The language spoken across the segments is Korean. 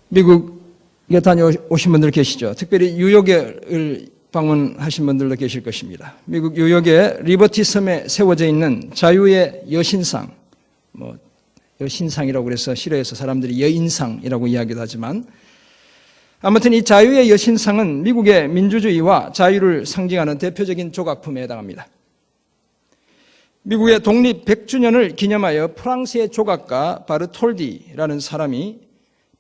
미국에 다녀오신 분들 계시죠? 특별히 뉴욕을 방문하신 분들도 계실 것입니다. 미국 뉴욕의 리버티 섬에 세워져 있는 자유의 여신상, 여신상이라고 그래서 싫어해서 사람들이 여인상이라고 이야기도 하지만, 아무튼 이 자유의 여신상은 미국의 민주주의와 자유를 상징하는 대표적인 조각품에 해당합니다. 미국의 독립 100주년을 기념하여 프랑스의 조각가 바르톨디라는 사람이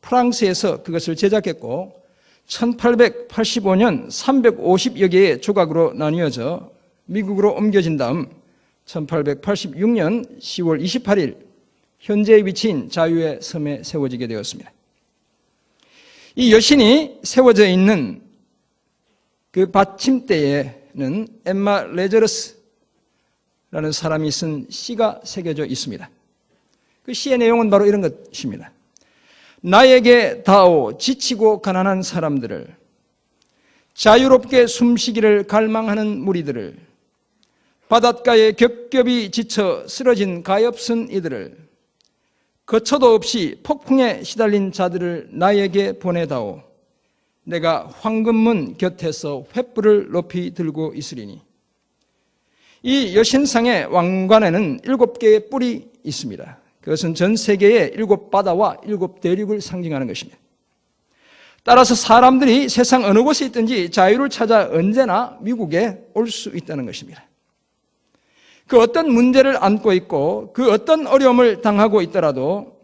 프랑스에서 그것을 제작했고 1885년 350여 개의 조각으로 나뉘어져 미국으로 옮겨진 다음 1886년 10월 28일 현재의 위치인 자유의 섬에 세워지게 되었습니다. 이 여신이 세워져 있는 그 받침대에는 엠마 레저러스라는 사람이 쓴 시가 새겨져 있습니다. 그 시의 내용은 바로 이런 것입니다. 나에게 닿아 지치고 가난한 사람들을, 자유롭게 숨쉬기를 갈망하는 무리들을, 바닷가에 겹겹이 지쳐 쓰러진 가엾은 이들을, 거처도 없이 폭풍에 시달린 자들을 나에게 보내다오. 내가 황금문 곁에서 횃불을 높이 들고 있으리니. 이 여신상의 왕관에는 7개의 뿔이 있습니다. 그것은 전 세계의 7바다와 7대륙을 상징하는 것입니다. 따라서 사람들이 세상 어느 곳에 있든지 자유를 찾아 언제나 미국에 올 수 있다는 것입니다. 그 어떤 문제를 안고 있고 그 어떤 어려움을 당하고 있더라도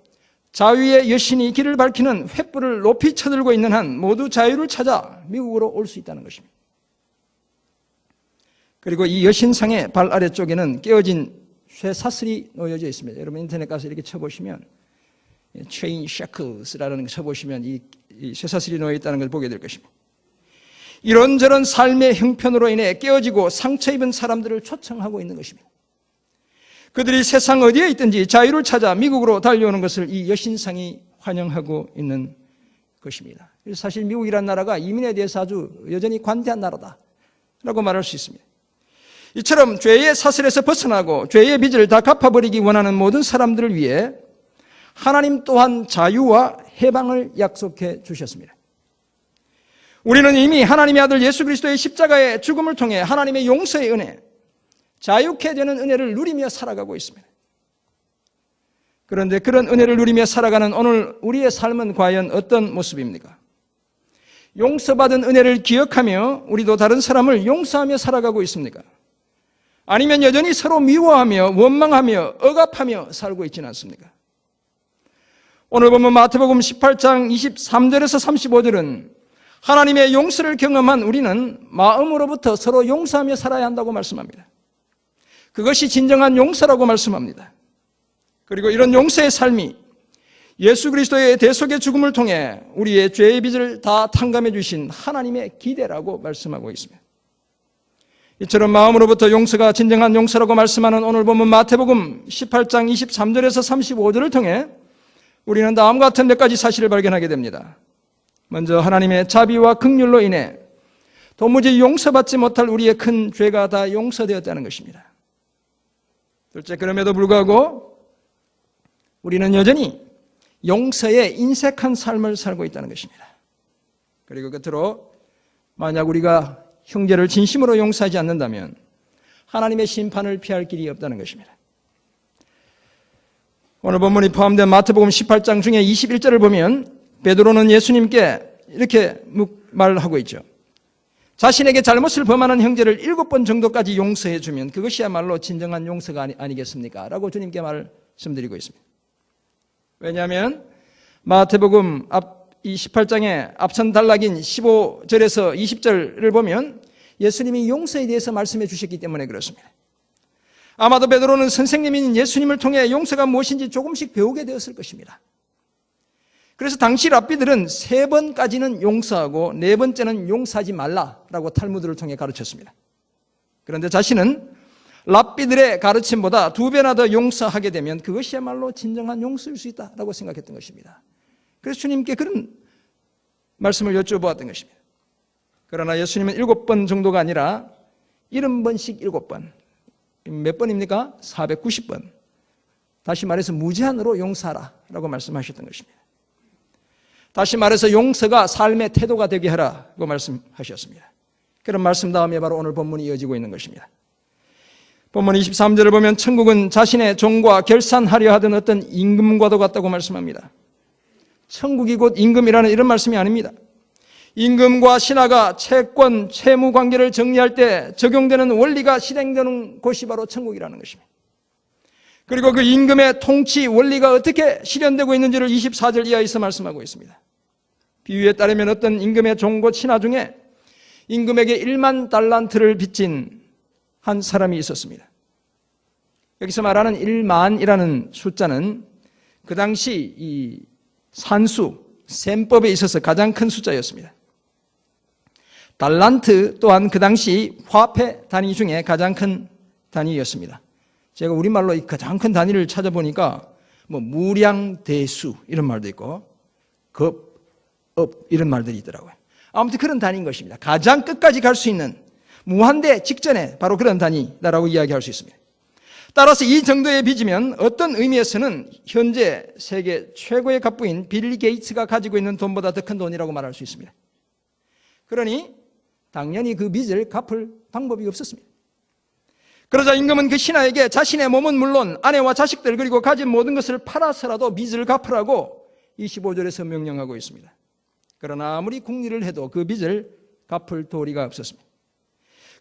자유의 여신이 길을 밝히는 횃불을 높이 쳐들고 있는 한 모두 자유를 찾아 미국으로 올 수 있다는 것입니다. 그리고 이 여신상의 발 아래쪽에는 깨어진 쇠사슬이 놓여져 있습니다. 여러분 인터넷 가서 이렇게 쳐보시면 체인 샤클스라는 거 쳐보시면 이 쇠사슬이 놓여 있다는 걸 보게 될 것입니다. 이런저런 삶의 형편으로 인해 깨어지고 상처 입은 사람들을 초청하고 있는 것입니다. 그들이 세상 어디에 있든지 자유를 찾아 미국으로 달려오는 것을 이 여신상이 환영하고 있는 것입니다. 그래서 사실 미국이라는 나라가 이민에 대해서 아주 여전히 관대한 나라다라고 말할 수 있습니다. 이처럼 죄의 사슬에서 벗어나고 죄의 빚을 다 갚아버리기 원하는 모든 사람들을 위해 하나님 또한 자유와 해방을 약속해 주셨습니다. 우리는 이미 하나님의 아들 예수 그리스도의 십자가의 죽음을 통해 하나님의 용서의 은혜, 자유케 되는 은혜를 누리며 살아가고 있습니다. 그런데 그런 은혜를 누리며 살아가는 오늘 우리의 삶은 과연 어떤 모습입니까? 용서받은 은혜를 기억하며 우리도 다른 사람을 용서하며 살아가고 있습니까? 아니면 여전히 서로 미워하며 원망하며 억압하며 살고 있지는 않습니까? 오늘 보면 마태복음 18장 23절에서 35절은 하나님의 용서를 경험한 우리는 마음으로부터 서로 용서하며 살아야 한다고 말씀합니다. 그것이 진정한 용서라고 말씀합니다. 그리고 이런 용서의 삶이 예수 그리스도의 대속의 죽음을 통해 우리의 죄의 빚을 다 탕감해 주신 하나님의 기대라고 말씀하고 있습니다. 이처럼 마음으로부터 용서가 진정한 용서라고 말씀하는 오늘 보면 마태복음 18장 23절에서 35절을 통해 우리는 다음과 같은 몇 가지 사실을 발견하게 됩니다. 먼저 하나님의 자비와 긍휼로 인해 도무지 용서받지 못할 우리의 큰 죄가 다 용서되었다는 것입니다. 둘째, 그럼에도 불구하고 우리는 여전히 용서에 인색한 삶을 살고 있다는 것입니다. 그리고 끝으로 만약 우리가 형제를 진심으로 용서하지 않는다면 하나님의 심판을 피할 길이 없다는 것입니다. 오늘 본문이 포함된 마태복음 18장 중에 21절을 보면 베드로는 예수님께 이렇게 말을 하고 있죠. 자신에게 잘못을 범하는 형제를 7번 정도까지 용서해 주면 그것이야말로 진정한 용서가 아니겠습니까? 라고 주님께 말씀드리고 있습니다. 왜냐하면 마태복음 이 18장의 앞선 단락인 15절에서 20절을 보면 예수님이 용서에 대해서 말씀해 주셨기 때문에 그렇습니다. 아마도 베드로는 선생님인 예수님을 통해 용서가 무엇인지 조금씩 배우게 되었을 것입니다. 그래서 당시 랍비들은 3번까지는 용서하고 4번째는 용서하지 말라라고 탈무드를 통해 가르쳤습니다. 그런데 자신은 랍비들의 가르침보다 2배나 더 용서하게 되면 그것이야말로 진정한 용서일 수 있다라고 생각했던 것입니다. 그래서 주님께 그런 말씀을 여쭤보았던 것입니다. 그러나 예수님은 7번 정도가 아니라 70번씩 7번. 몇 번입니까? 490번. 다시 말해서 무제한으로 용서하라 라고 말씀하셨던 것입니다. 다시 말해서 용서가 삶의 태도가 되게 하라고 말씀하셨습니다. 그런 말씀 다음에 바로 오늘 본문이 이어지고 있는 것입니다. 본문 23절을 보면 천국은 자신의 종과 결산하려 하던 어떤 임금과도 같다고 말씀합니다. 천국이 곧 임금이라는 이런 말씀이 아닙니다. 임금과 신하가 채권, 채무 관계를 정리할 때 적용되는 원리가 실행되는 곳이 바로 천국이라는 것입니다. 그리고 그 임금의 통치 원리가 어떻게 실현되고 있는지를 24절 이하에서 말씀하고 있습니다. 비유에 따르면 어떤 임금의 종과 신하 중에 임금에게 1만 달란트를 빚진 한 사람이 있었습니다. 여기서 말하는 1만이라는 숫자는 그 당시 이 산수, 셈법에 있어서 가장 큰 숫자였습니다. 달란트 또한 그 당시 화폐 단위 중에 가장 큰 단위였습니다. 제가 우리말로 이 가장 큰 단위를 찾아보니까 무량대수 이런 말도 있고 이런 말들이 있더라고요. 아무튼 그런 단위인 것입니다. 가장 끝까지 갈 수 있는 무한대 직전에 바로 그런 단위다라고 이야기할 수 있습니다. 따라서 이 정도의 빚이면 어떤 의미에서는 현재 세계 최고의 갑부인 빌 게이츠가 가지고 있는 돈보다 더 큰 돈이라고 말할 수 있습니다. 그러니 당연히 그 빚을 갚을 방법이 없었습니다. 그러자 임금은 그 신하에게 자신의 몸은 물론 아내와 자식들 그리고 가진 모든 것을 팔아서라도 빚을 갚으라고 25절에서 명령하고 있습니다. 그러나 아무리 궁리를 해도 그 빚을 갚을 도리가 없었습니다.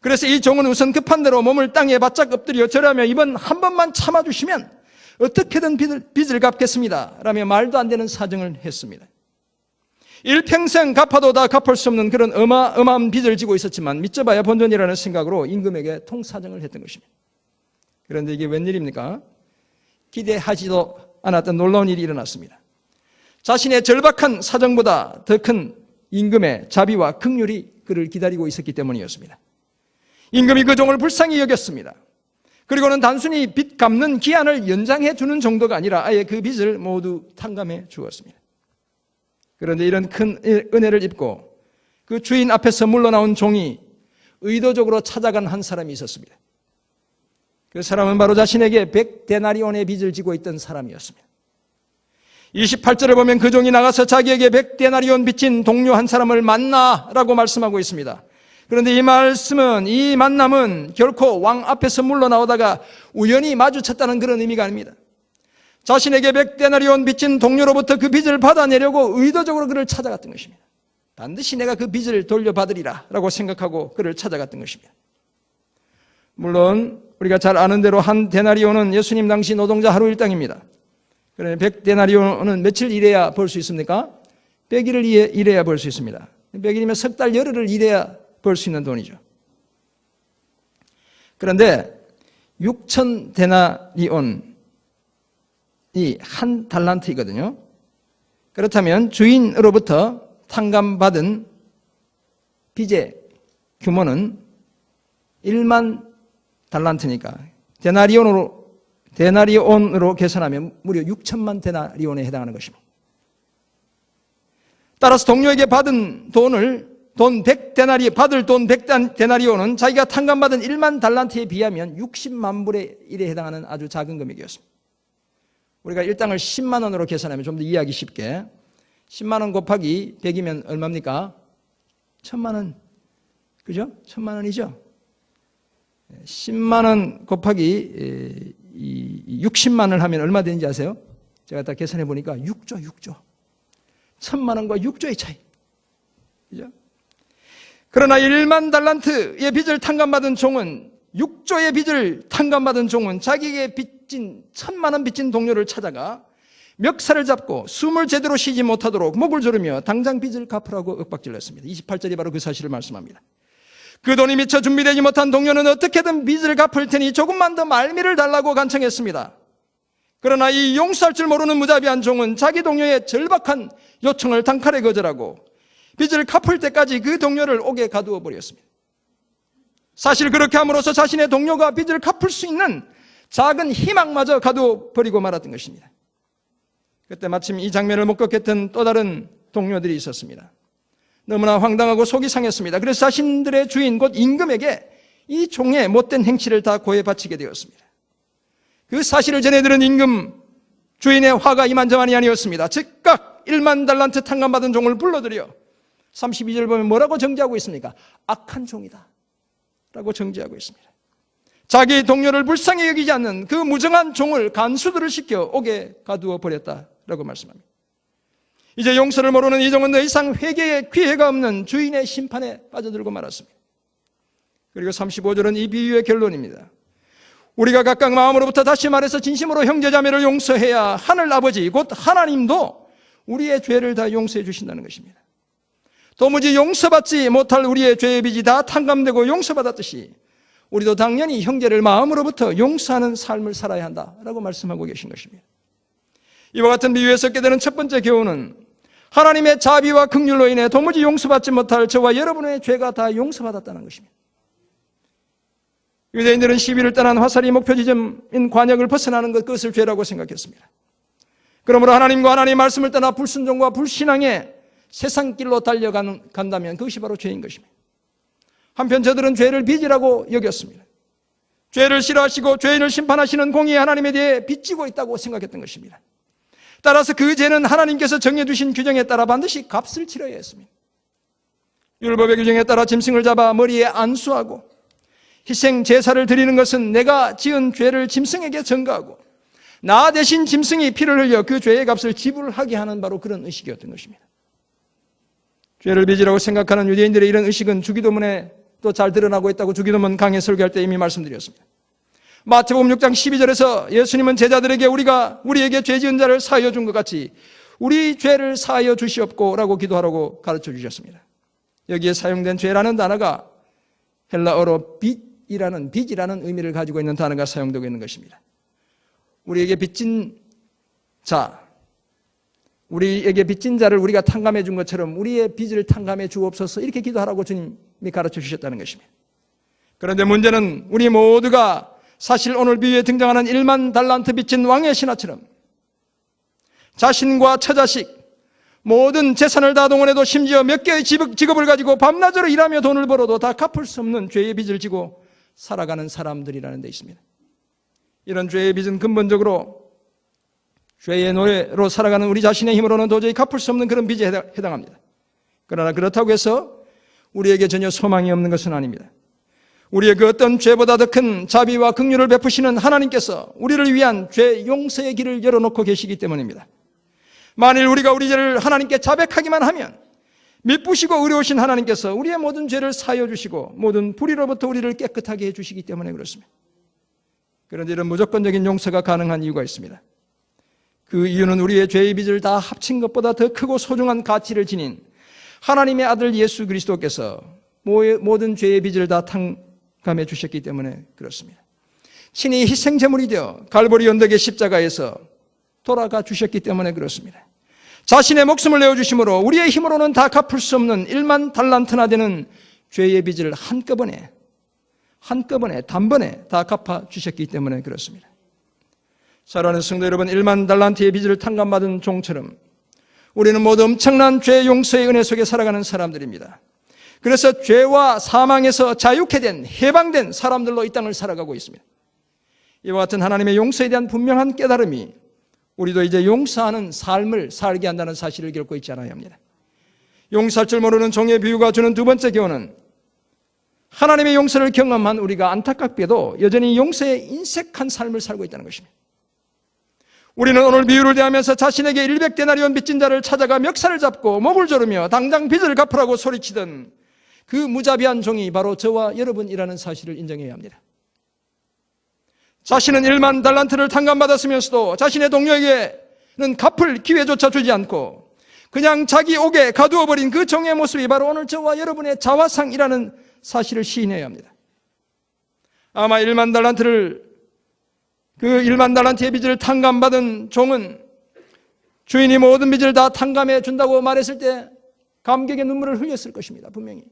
그래서 이 종은 우선 급한 대로 몸을 땅에 바짝 엎드려 절하며 이번 한 번만 참아주시면 어떻게든 빚을 갚겠습니다 라며 말도 안 되는 사정을 했습니다. 일평생 갚아도 다 갚을 수 없는 그런 어마어마한 빚을 지고 있었지만 믿져봐야 본전이라는 생각으로 임금에게 통사정을 했던 것입니다. 그런데 이게 웬일입니까? 기대하지도 않았던 놀라운 일이 일어났습니다. 자신의 절박한 사정보다 더 큰 임금의 자비와 긍휼이 그를 기다리고 있었기 때문이었습니다. 임금이 그 종을 불쌍히 여겼습니다. 그리고는 단순히 빚 갚는 기한을 연장해 주는 정도가 아니라 아예 그 빚을 모두 탕감해 주었습니다. 그런데 이런 큰 은혜를 입고 그 주인 앞에서 물러나온 종이 의도적으로 찾아간 한 사람이 있었습니다. 그 사람은 바로 자신에게 100데나리온의 빚을 지고 있던 사람이었습니다. 28절을 보면 그 종이 나가서 자기에게 100데나리온 빚진 동료 한 사람을 만나라고 말씀하고 있습니다. 그런데 이 만남은 결코 왕 앞에서 물러나오다가 우연히 마주쳤다는 그런 의미가 아닙니다. 자신에게 100데나리온 빚진 동료로부터 그 빚을 받아내려고 의도적으로 그를 찾아갔던 것입니다. 반드시 내가 그 빚을 돌려받으리라 라고 생각하고 그를 찾아갔던 것입니다. 물론 우리가 잘 아는 대로 한 데나리온은 예수님 당시 노동자 하루 일당입니다. 그러면 100데나리온은 며칠 일해야 벌 수 있습니까? 100일을 일해야 벌 수 있습니다. 100일이면 석 달 열흘을 일해야 벌 수 있는 돈이죠. 그런데 6,000데나리온이 한 달란트이거든요. 그렇다면 주인으로부터 탕감받은 빚의 규모는 1만 달란트니까 데나리온으로 계산하면 무려 6천만 데나리온에 해당하는 것입니다. 따라서 동료에게 받은 돈 100데나리온은 자기가 탕감받은 1만 달란트에 비하면 60만 불의 일에 해당하는 아주 작은 금액이었습니다. 우리가 일당을 10만 원으로 계산하면 좀 더 이해하기 쉽게 10만 원 곱하기 100이면 얼마입니까? 1000만 원. 그죠? 1000만 원이죠? 10만 원 곱하기 60만 원을 하면 얼마 되는지 아세요? 제가 다 계산해 보니까 6조. 1000만 원과 6조의 차이. 그죠? 그러나 1만 달란트의 빚을 탕감받은 종은 6조의 빚을 탕감받은 종은 자기에게 빚진 1000만 원 빚진 동료를 찾아가 멱살을 잡고 숨을 제대로 쉬지 못하도록 목을 조르며 당장 빚을 갚으라고 윽박질렀습니다. 28절이 바로 그 사실을 말씀합니다. 그 돈이 미처 준비되지 못한 동료는 어떻게든 빚을 갚을 테니 조금만 더 말미를 달라고 간청했습니다. 그러나 이 용서할 줄 모르는 무자비한 종은 자기 동료의 절박한 요청을 단칼에 거절하고 빚을 갚을 때까지 그 동료를 옥에 가두어 버렸습니다. 사실 그렇게 함으로써 자신의 동료가 빚을 갚을 수 있는 작은 희망마저 가두어 버리고 말았던 것입니다. 그때 마침 이 장면을 목격했던 또 다른 동료들이 있었습니다. 너무나 황당하고 속이 상했습니다. 그래서 자신들의 주인 곧 임금에게 이 종의 못된 행치를 다 고해 바치게 되었습니다. 그 사실을 전해 들은 임금 주인의 화가 이만저만이 아니었습니다. 즉각 1만 달란트 탕감받은 종을 불러들여 32절 보면 뭐라고 정죄하고 있습니까? 악한 종이다 라고 정죄하고 있습니다. 자기 동료를 불쌍히 여기지 않는 그 무정한 종을 간수들을 시켜 옥에 가두어 버렸다라고 말씀합니다. 이제 용서를 모르는 이 종은 더 이상 회개의 기회가 없는 주인의 심판에 빠져들고 말았습니다. 그리고 35절은 이 비유의 결론입니다. 우리가 각각 마음으로부터 다시 말해서 진심으로 형제자매를 용서해야 하늘 아버지 곧 하나님도 우리의 죄를 다 용서해 주신다는 것입니다. 도무지 용서받지 못할 우리의 죄의 빚이 다 탕감되고 용서받았듯이 우리도 당연히 형제를 마음으로부터 용서하는 삶을 살아야 한다라고 말씀하고 계신 것입니다. 이와 같은 비유에서 깨달은 첫 번째 교훈은 하나님의 자비와 긍휼로 인해 도무지 용서받지 못할 저와 여러분의 죄가 다 용서받았다는 것입니다. 유대인들은 시비를 떠난 화살이 목표 지점인 관역을 벗어나는 그것을 죄라고 생각했습니다. 그러므로 하나님과 하나님의 말씀을 떠나 불순종과 불신앙의 세상길로 달려간다면 그것이 바로 죄인 것입니다. 한편 저들은 죄를 빚이라고 여겼습니다. 죄를 싫어하시고 죄인을 심판하시는 공의의 하나님에 대해 빚지고 있다고 생각했던 것입니다. 따라서 그 죄는 하나님께서 정해주신 규정에 따라 반드시 값을 치러야 했습니다. 율법의 규정에 따라 짐승을 잡아 머리에 안수하고 희생 제사를 드리는 것은 내가 지은 죄를 짐승에게 전가하고 나 대신 짐승이 피를 흘려 그 죄의 값을 지불하게 하는 바로 그런 의식이었던 것입니다. 죄를 빚이라고 생각하는 유대인들의 이런 의식은 주기도문에 또 잘 드러나고 있다고 주기도문 강해 설교할 때 이미 말씀드렸습니다. 마태복음 6장 12절에서 예수님은 제자들에게 우리가 우리에게 죄 지은 자를 사하여 준 것 같이 우리 죄를 사하여 주시옵고 라고 기도하라고 가르쳐 주셨습니다. 여기에 사용된 죄라는 단어가 헬라어로 빚이라는 의미를 가지고 있는 단어가 사용되고 있는 것입니다. 우리에게 빚진 자를 우리가 탕감해 준 것처럼 우리의 빚을 탕감해 주옵소서 이렇게 기도하라고 주님이 가르쳐 주셨다는 것입니다. 그런데 문제는 우리 모두가 사실 오늘 비유에 등장하는 1만 달란트 빚진 왕의 신하처럼 자신과 처자식 모든 재산을 다 동원해도 심지어 몇 개의 직업을 가지고 밤낮으로 일하며 돈을 벌어도 다 갚을 수 없는 죄의 빚을 지고 살아가는 사람들이라는 데 있습니다. 이런 죄의 빚은 근본적으로 죄의 노예로 살아가는 우리 자신의 힘으로는 도저히 갚을 수 없는 그런 빚에 해당합니다. 그러나 그렇다고 해서 우리에게 전혀 소망이 없는 것은 아닙니다. 우리의 그 어떤 죄보다 더 큰 자비와 긍휼을 베푸시는 하나님께서 우리를 위한 죄 용서의 길을 열어놓고 계시기 때문입니다. 만일 우리가 우리 죄를 하나님께 자백하기만 하면 미쁘시고 의로우신 하나님께서 우리의 모든 죄를 사하여 주시고 모든 불의로부터 우리를 깨끗하게 해주시기 때문에 그렇습니다. 그런데 이런 무조건적인 용서가 가능한 이유가 있습니다. 그 이유는 우리의 죄의 빚을 다 합친 것보다 더 크고 소중한 가치를 지닌 하나님의 아들 예수 그리스도께서 모든 죄의 빚을 다 탕감해 주셨기 때문에 그렇습니다. 친히 희생제물이 되어 갈보리 언덕의 십자가에서 돌아가 주셨기 때문에 그렇습니다. 자신의 목숨을 내어주심으로 우리의 힘으로는 다 갚을 수 없는 1만 달란트나 되는 죄의 빚을 한꺼번에 단번에 다 갚아 주셨기 때문에 그렇습니다. 사랑하는 성도 여러분, 1만 달란트의 빚을 탕감받은 종처럼 우리는 모두 엄청난 죄 용서의 은혜 속에 살아가는 사람들입니다. 그래서 죄와 사망에서 자유케 된 해방된 사람들로 이 땅을 살아가고 있습니다. 이와 같은 하나님의 용서에 대한 분명한 깨달음이 우리도 이제 용서하는 삶을 살게 한다는 사실을 결코 잊지 않아야 합니다. 용서할 줄 모르는 종의 비유가 주는 두 번째 교훈은 하나님의 용서를 경험한 우리가 안타깝게도 여전히 용서에 인색한 삶을 살고 있다는 것입니다. 우리는 오늘 비유를 대하면서 자신에게 100데나리온 빚진 자를 찾아가 멱살을 잡고 목을 조르며 당장 빚을 갚으라고 소리치던 그 무자비한 종이 바로 저와 여러분이라는 사실을 인정해야 합니다. 자신은 1만 달란트를 탕감받았으면서도 자신의 동료에게는 갚을 기회조차 주지 않고 그냥 자기 옥에 가두어버린 그 종의 모습이 바로 오늘 저와 여러분의 자화상이라는 사실을 시인해야 합니다. 아마 1만 달란트의 빚을 탕감받은 종은 주인이 모든 빚을 다 탕감해 준다고 말했을 때 감격의 눈물을 흘렸을 것입니다. 분명히.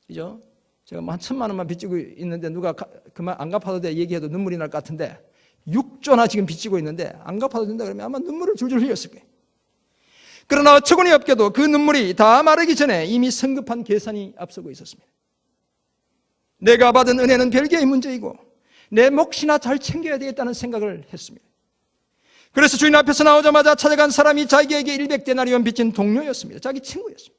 그죠? 제가 한 1,000만 원만 빚지고 있는데 누가 그만 안 갚아도 돼 얘기해도 눈물이 날 것 같은데 6조나 지금 빚지고 있는데 안 갚아도 된다 그러면 아마 눈물을 줄줄 흘렸을 거예요. 그러나 어처구니 없게도 그 눈물이 다 마르기 전에 이미 성급한 계산이 앞서고 있었습니다. 내가 받은 은혜는 별개의 문제이고 내 몫이나 잘 챙겨야 되겠다는 생각을 했습니다. 그래서 주인 앞에서 나오자마자 찾아간 사람이 자기에게 100데나리온 빚진 동료였습니다. 자기 친구였습니다.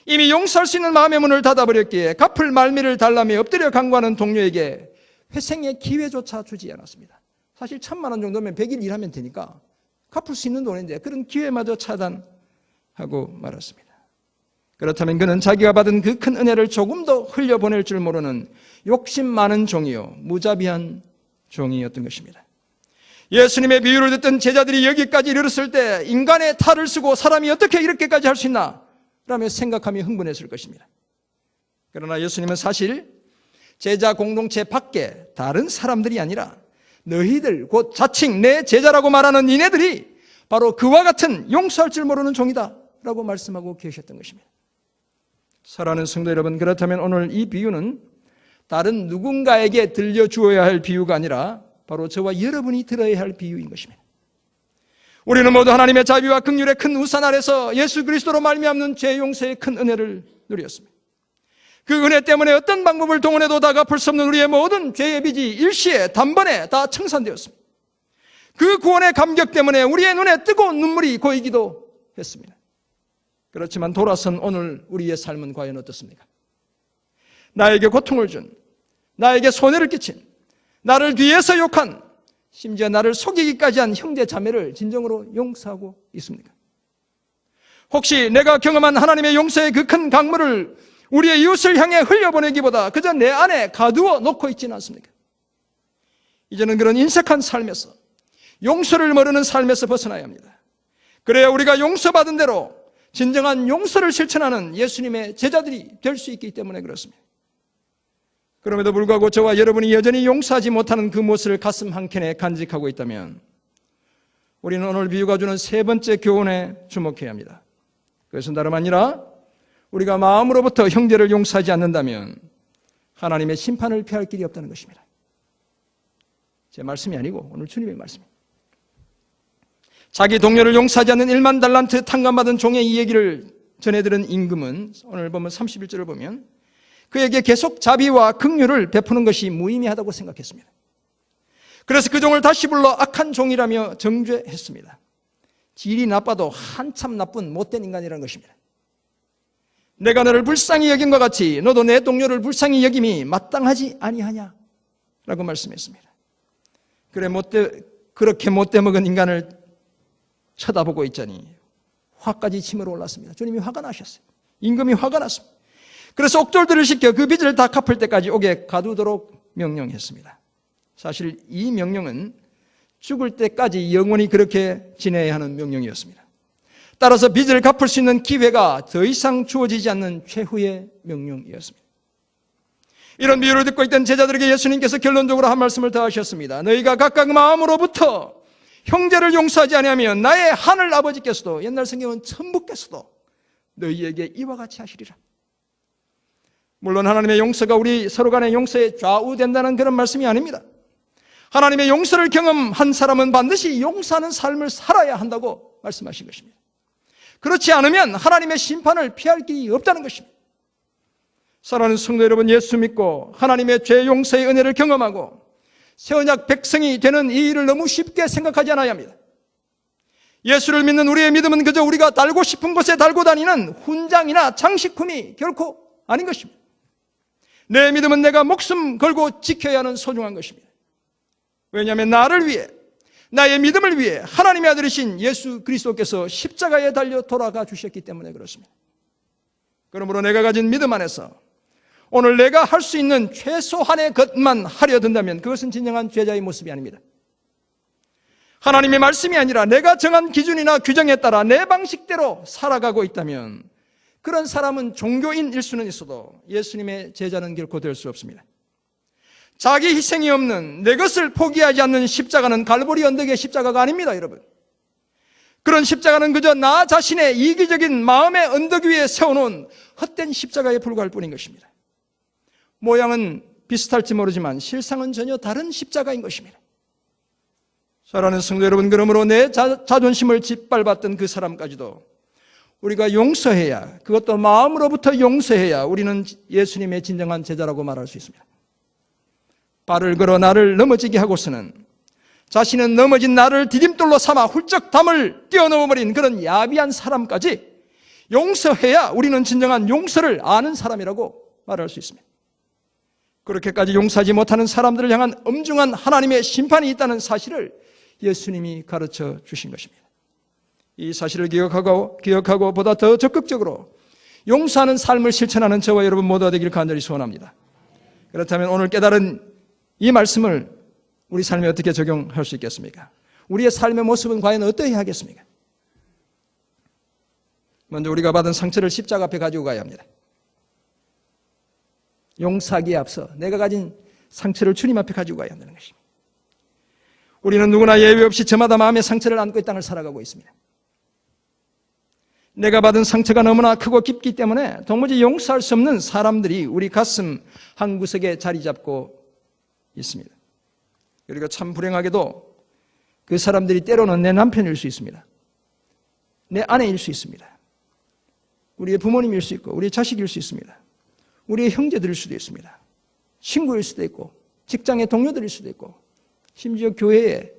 이미 용서할 수 있는 마음의 문을 닫아버렸기에 갚을 말미를 달라며 엎드려 간구하는 동료에게 회생의 기회조차 주지 않았습니다. 사실 1,000만 원 정도면 100일 일하면 되니까 갚을 수 있는 돈인데 그런 기회마저 차단하고 말았습니다. 그렇다면 그는 자기가 받은 그 큰 은혜를 조금 더 흘려보낼 줄 모르는 욕심 많은 종이요, 무자비한 종이었던 것입니다. 예수님의 비유를 듣던 제자들이 여기까지 이르렀을 때 인간의 탈을 쓰고 사람이 어떻게 이렇게까지 할 수 있나? 라며 생각하며 흥분했을 것입니다. 그러나 예수님은 사실 제자 공동체 밖에 다른 사람들이 아니라 너희들 곧 자칭 내 제자라고 말하는 니네들이 바로 그와 같은 용서할 줄 모르는 종이다 라고 말씀하고 계셨던 것입니다. 사랑하는 성도 여러분, 그렇다면 오늘 이 비유는 다른 누군가에게 들려주어야 할 비유가 아니라 바로 저와 여러분이 들어야 할 비유인 것입니다. 우리는 모두 하나님의 자비와 긍휼의 큰 우산 아래서 예수 그리스도로 말미암는 죄 용서의 큰 은혜를 누렸습니다. 그 은혜 때문에 어떤 방법을 동원해도 다 갚을 수 없는 우리의 모든 죄의 빚이 일시에 단번에 다 청산되었습니다. 그 구원의 감격 때문에 우리의 눈에 뜨거운 눈물이 고이기도 했습니다. 그렇지만 돌아선 오늘 우리의 삶은 과연 어떻습니까? 나에게 고통을 준, 나에게 손해를 끼친, 나를 뒤에서 욕한, 심지어 나를 속이기까지 한 형제 자매를 진정으로 용서하고 있습니까? 혹시 내가 경험한 하나님의 용서의 그 큰 강물을 우리의 이웃을 향해 흘려보내기보다 그저 내 안에 가두어 놓고 있지는 않습니까? 이제는 그런 인색한 삶에서, 용서를 모르는 삶에서 벗어나야 합니다. 그래야 우리가 용서받은 대로 진정한 용서를 실천하는 예수님의 제자들이 될 수 있기 때문에 그렇습니다. 그럼에도 불구하고 저와 여러분이 여전히 용서하지 못하는 그 모습을 가슴 한켠에 간직하고 있다면 우리는 오늘 비유가 주는 세 번째 교훈에 주목해야 합니다. 그것은 다름 아니라 우리가 마음으로부터 형제를 용서하지 않는다면 하나님의 심판을 피할 길이 없다는 것입니다. 제 말씀이 아니고 오늘 주님의 말씀입니다. 자기 동료를 용서하지 않는 1만 달란트 탕감받은 종의 이 얘기를 전해들은 임금은 오늘 보면 31절을 보면 그에게 계속 자비와 긍휼을 베푸는 것이 무의미하다고 생각했습니다. 그래서 그 종을 다시 불러 악한 종이라며 정죄했습니다. 질이 나빠도 한참 나쁜 못된 인간이라는 것입니다. 내가 너를 불쌍히 여긴 것 같이 너도 내 동료를 불쌍히 여김이 마땅하지 아니하냐? 라고 말씀했습니다. 그렇게 못돼 먹은 인간을 쳐다보고 있자니 화까지 치밀어 올랐습니다. 주님이 화가 나셨어요. 임금이 화가 났습니다. 그래서 옥졸들을 시켜 그 빚을 다 갚을 때까지 옥에 가두도록 명령했습니다. 사실 이 명령은 죽을 때까지 영원히 그렇게 지내야 하는 명령이었습니다. 따라서 빚을 갚을 수 있는 기회가 더 이상 주어지지 않는 최후의 명령이었습니다. 이런 비유를 듣고 있던 제자들에게 예수님께서 결론적으로 한 말씀을 더 하셨습니다. 너희가 각각 마음으로부터 형제를 용서하지 아니하면 나의 하늘 아버지께서도, 옛날 성경은 천부께서도 너희에게 이와 같이 하시리라. 물론 하나님의 용서가 우리 서로 간의 용서에 좌우된다는 그런 말씀이 아닙니다. 하나님의 용서를 경험한 사람은 반드시 용서하는 삶을 살아야 한다고 말씀하신 것입니다. 그렇지 않으면 하나님의 심판을 피할 길이 없다는 것입니다. 사랑하는 성도 여러분, 예수 믿고 하나님의 죄 용서의 은혜를 경험하고 새 언약 백성이 되는 이 일을 너무 쉽게 생각하지 않아야 합니다. 예수를 믿는 우리의 믿음은 그저 우리가 달고 싶은 곳에 달고 다니는 훈장이나 장식품이 결코 아닌 것입니다. 내 믿음은 내가 목숨 걸고 지켜야 하는 소중한 것입니다. 왜냐하면 나를 위해, 나의 믿음을 위해 하나님의 아들이신 예수 그리스도께서 십자가에 달려 돌아가 주셨기 때문에 그렇습니다. 그러므로 내가 가진 믿음 안에서 오늘 내가 할 수 있는 최소한의 것만 하려 든다면 그것은 진정한 죄자의 모습이 아닙니다. 하나님의 말씀이 아니라 내가 정한 기준이나 규정에 따라 내 방식대로 살아가고 있다면 그런 사람은 종교인일 수는 있어도 예수님의 제자는 결코 될 수 없습니다. 자기 희생이 없는, 내 것을 포기하지 않는 십자가는 갈보리 언덕의 십자가가 아닙니다, 여러분. 그런 십자가는 그저 나 자신의 이기적인 마음의 언덕 위에 세워놓은 헛된 십자가에 불과할 뿐인 것입니다. 모양은 비슷할지 모르지만 실상은 전혀 다른 십자가인 것입니다. 사랑하는 성도 여러분, 그러므로 내 자존심을 짓밟았던 그 사람까지도 우리가 용서해야, 그것도 마음으로부터 용서해야 우리는 예수님의 진정한 제자라고 말할 수 있습니다. 발을 걸어 나를 넘어지게 하고서는 자신은 넘어진 나를 디딤돌로 삼아 훌쩍 담을 뛰어넘어버린 그런 야비한 사람까지 용서해야 우리는 진정한 용서를 아는 사람이라고 말할 수 있습니다. 그렇게까지 용서하지 못하는 사람들을 향한 엄중한 하나님의 심판이 있다는 사실을 예수님이 가르쳐 주신 것입니다. 이 사실을 기억하고 보다 더 적극적으로 용서하는 삶을 실천하는 저와 여러분 모두가 되기를 간절히 소원합니다. 그렇다면 오늘 깨달은 이 말씀을 우리 삶에 어떻게 적용할 수 있겠습니까? 우리의 삶의 모습은 과연 어떠해야 하겠습니까? 먼저 우리가 받은 상처를 십자가 앞에 가지고 가야 합니다. 용서하기에 앞서 내가 가진 상처를 주님 앞에 가지고 가야 한다는 것입니다. 우리는 누구나 예외 없이 저마다 마음의 상처를 안고 이 땅을 살아가고 있습니다. 내가 받은 상처가 너무나 크고 깊기 때문에 도무지 용서할 수 없는 사람들이 우리 가슴 한 구석에 자리 잡고 있습니다. 그리고 참 불행하게도 그 사람들이 때로는 내 남편일 수 있습니다. 내 아내일 수 있습니다. 우리의 부모님일 수 있고 우리의 자식일 수 있습니다. 우리의 형제들일 수도 있습니다. 친구일 수도 있고 직장의 동료들일 수도 있고 심지어 교회의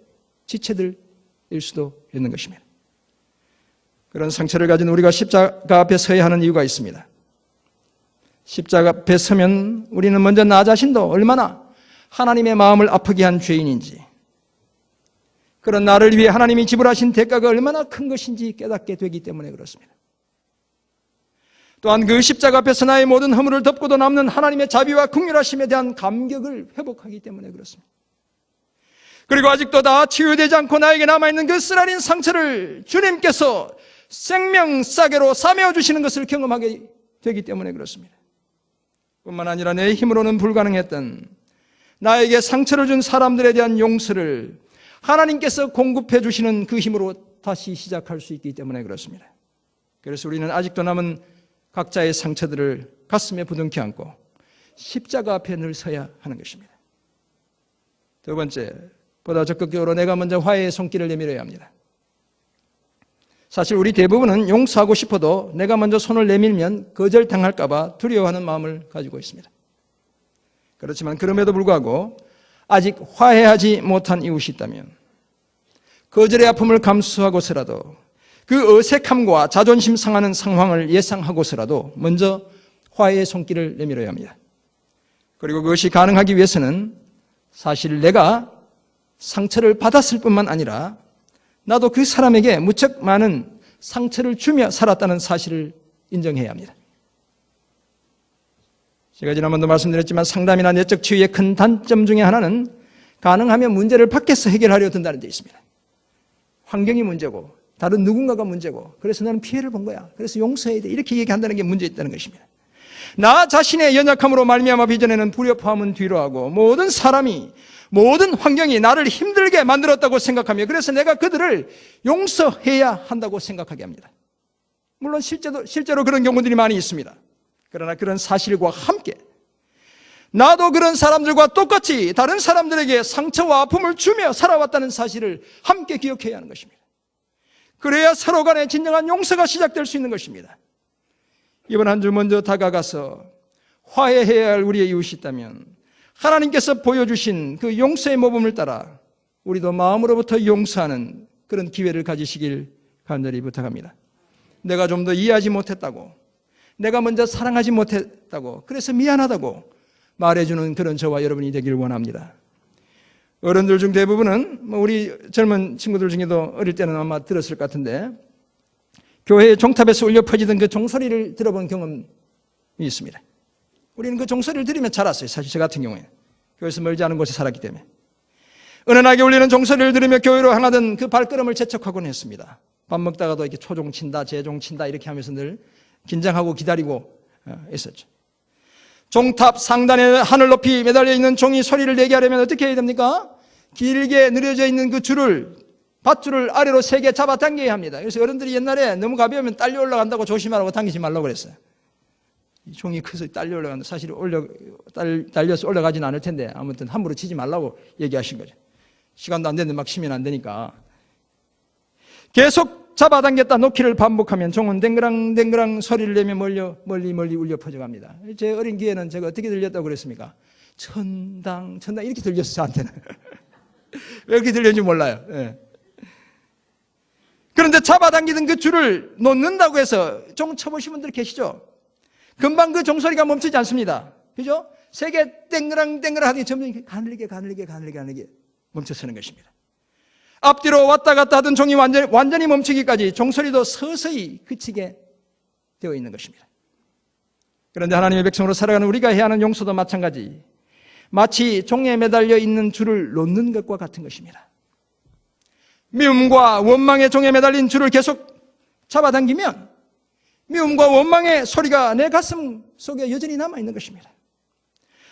지체들일 수도 있는 것입니다. 그런 상처를 가진 우리가 십자가 앞에 서야 하는 이유가 있습니다. 십자가 앞에 서면 우리는 먼저 나 자신도 얼마나 하나님의 마음을 아프게 한 죄인인지, 그런 나를 위해 하나님이 지불하신 대가가 얼마나 큰 것인지 깨닫게 되기 때문에 그렇습니다. 또한 그 십자가 앞에서 나의 모든 허물을 덮고도 남는 하나님의 자비와 긍휼하심에 대한 감격을 회복하기 때문에 그렇습니다. 그리고 아직도 다 치유되지 않고 나에게 남아있는 그 쓰라린 상처를 주님께서 생명싸개로 싸매어 주시는 것을 경험하게 되기 때문에 그렇습니다. 뿐만 아니라 내 힘으로는 불가능했던 나에게 상처를 준 사람들에 대한 용서를 하나님께서 공급해 주시는 그 힘으로 다시 시작할 수 있기 때문에 그렇습니다. 그래서 우리는 아직도 남은 각자의 상처들을 가슴에 부둥켜 안고 십자가 앞에 늘 서야 하는 것입니다. 두 번째, 보다 적극적으로 내가 먼저 화해의 손길을 내밀어야 합니다. 사실 우리 대부분은 용서하고 싶어도 내가 먼저 손을 내밀면 거절당할까 봐 두려워하는 마음을 가지고 있습니다. 그렇지만 그럼에도 불구하고 아직 화해하지 못한 이웃이 있다면 거절의 아픔을 감수하고서라도 그 어색함과 자존심 상하는 상황을 예상하고서라도 먼저 화해의 손길을 내밀어야 합니다. 그리고 그것이 가능하기 위해서는 사실 내가 상처를 받았을 뿐만 아니라 나도 그 사람에게 무척 많은 상처를 주며 살았다는 사실을 인정해야 합니다. 제가 지난번도 말씀드렸지만 상담이나 내적 치유의 큰 단점 중에 하나는 가능하면 문제를 밖에서 해결하려 든다는 데 있습니다. 환경이 문제고 다른 누군가가 문제고 그래서 나는 피해를 본 거야. 그래서 용서해야 돼. 이렇게 얘기한다는 게 문제 있다는 것입니다. 나 자신의 연약함으로 말미암아 빚어내는 불협화음은 뒤로 하고 모든 사람이 모든 환경이 나를 힘들게 만들었다고 생각하며 그래서 내가 그들을 용서해야 한다고 생각하게 합니다. 물론 실제로 그런 경우들이 많이 있습니다. 그러나 그런 사실과 함께 나도 그런 사람들과 똑같이 다른 사람들에게 상처와 아픔을 주며 살아왔다는 사실을 함께 기억해야 하는 것입니다. 그래야 서로 간에 진정한 용서가 시작될 수 있는 것입니다. 이번 한 주 먼저 다가가서 화해해야 할 우리의 이웃이 있다면 하나님께서 보여주신 그 용서의 모범을 따라 우리도 마음으로부터 용서하는 그런 기회를 가지시길 간절히 부탁합니다. 내가 좀 더 이해하지 못했다고, 내가 먼저 사랑하지 못했다고, 그래서 미안하다고 말해주는 그런 저와 여러분이 되길 원합니다. 어른들 중 대부분은 우리 젊은 친구들 중에도 어릴 때는 아마 들었을 것 같은데 교회의 종탑에서 울려 퍼지던 그 종소리를 들어본 경험이 있습니다. 우리는 그 종소리를 들으면 자랐어요. 사실 저 같은 경우에는 교회에서 멀지 않은 곳에 살았기 때문에 은은하게 울리는 종소리를 들으며 교회로 향하던 그 발걸음을 재촉하곤 했습니다. 밥 먹다가도 이렇게 초종 친다, 재종 친다 이렇게 하면서 늘 긴장하고 기다리고 있었죠. 종탑 상단에 하늘 높이 매달려 있는 종이 소리를 내게 하려면 어떻게 해야 됩니까? 길게 늘어져 있는 그 줄을, 밧줄을 아래로 3개 잡아당겨야 합니다. 그래서 어른들이 옛날에 너무 가벼우면 딸려 올라간다고 조심하라고 당기지 말라고 그랬어요. 이 종이 커서 딸려 올라간다. 사실 딸려서 올라가지는 않을 텐데 아무튼 함부로 치지 말라고 얘기하신 거죠. 시간도 안 됐는데 막 치면 안 되니까. 계속 잡아당겼다 놓기를 반복하면 종은 댕그랑댕그랑 소리를 내며 멀리 울려 퍼져갑니다. 제 어린 기에는 제가 어떻게 들렸다고 그랬습니까? 천당 이렇게 들렸어요, 저한테는. 왜 그렇게 들렸는지 몰라요. 예. 그런데 잡아당기던 그 줄을 놓는다고 해서 종 쳐보신 분들 계시죠? 금방 그 종소리가 멈추지 않습니다. 그죠? 세게 땡그랑 하더니 점점 가늘게 멈춰서는 것입니다. 앞뒤로 왔다 갔다 하던 종이 완전히 멈추기까지 종소리도 서서히 그치게 되어 있는 것입니다. 그런데 하나님의 백성으로 살아가는 우리가 해야 하는 용서도 마찬가지, 마치 종에 매달려 있는 줄을 놓는 것과 같은 것입니다. 미움과 원망의 종에 매달린 줄을 계속 잡아당기면 미움과 원망의 소리가 내 가슴 속에 여전히 남아있는 것입니다.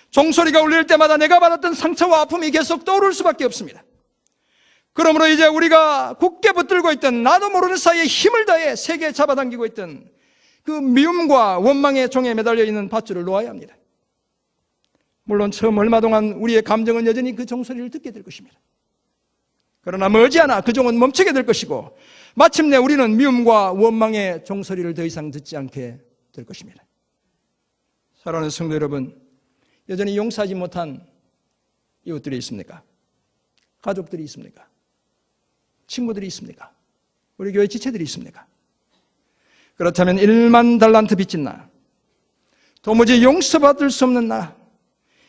종소리가 울릴 때마다 내가 받았던 상처와 아픔이 계속 떠오를 수밖에 없습니다. 그러므로 이제 우리가 굳게 붙들고 있던, 나도 모르는 사이에 힘을 다해 세게 잡아당기고 있던 그 미움과 원망의 종에 매달려 있는 밧줄을 놓아야 합니다. 물론 처음 얼마 동안 우리의 감정은 여전히 그 종소리를 듣게 될 것입니다. 그러나 머지않아 그 종은 멈추게 될 것이고 마침내 우리는 미움과 원망의 종소리를 더 이상 듣지 않게 될 것입니다. 사랑하는 성도 여러분, 여전히 용서하지 못한 이웃들이 있습니까? 가족들이 있습니까? 친구들이 있습니까? 우리 교회 지체들이 있습니까? 그렇다면 1만 달란트 빚진 나, 도무지 용서받을 수 없는 나,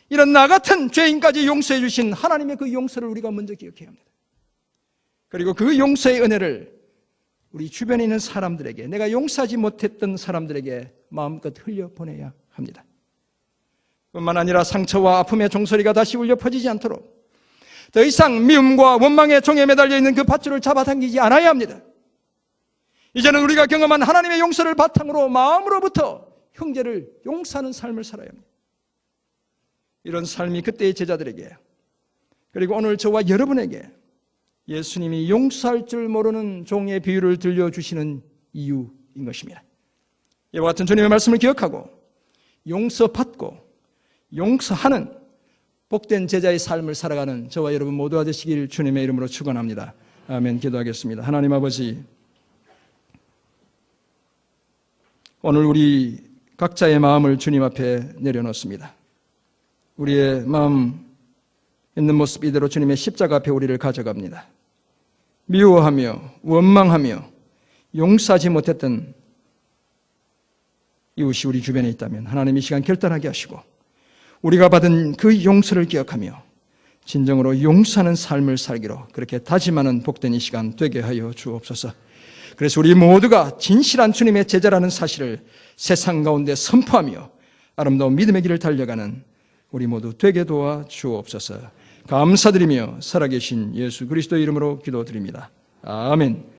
이런 나 같은 죄인까지 용서해 주신 하나님의 그 용서를 우리가 먼저 기억해야 합니다. 그리고 그 용서의 은혜를 우리 주변에 있는 사람들에게, 내가 용서하지 못했던 사람들에게 마음껏 흘려보내야 합니다. 뿐만 아니라 상처와 아픔의 종소리가 다시 울려 퍼지지 않도록 더 이상 미움과 원망의 종에 매달려 있는 그 밧줄을 잡아당기지 않아야 합니다. 이제는 우리가 경험한 하나님의 용서를 바탕으로 마음으로부터 형제를 용서하는 삶을 살아야 합니다. 이런 삶이 그때의 제자들에게, 그리고 오늘 저와 여러분에게 예수님이 용서할 줄 모르는 종의 비유를 들려주시는 이유인 것입니다. 이와 같은 주님의 말씀을 기억하고 용서받고 용서하는 복된 제자의 삶을 살아가는 저와 여러분 모두가 되시길 주님의 이름으로 축원합니다. 아멘. 기도하겠습니다. 하나님 아버지, 오늘 우리 각자의 마음을 주님 앞에 내려놓습니다. 우리의 마음 있는 모습 이대로 주님의 십자가 앞에 우리를 가져갑니다. 미워하며 원망하며 용서하지 못했던 이웃이 우리 주변에 있다면 하나님 이 시간 결단하게 하시고 우리가 받은 그 용서를 기억하며 진정으로 용서하는 삶을 살기로 그렇게 다짐하는 복된 이 시간 되게 하여 주옵소서. 그래서 우리 모두가 진실한 주님의 제자라는 사실을 세상 가운데 선포하며 아름다운 믿음의 길을 달려가는 우리 모두 되게 도와 주옵소서. 감사드리며 살아계신 예수 그리스도의 이름으로 기도드립니다. 아멘.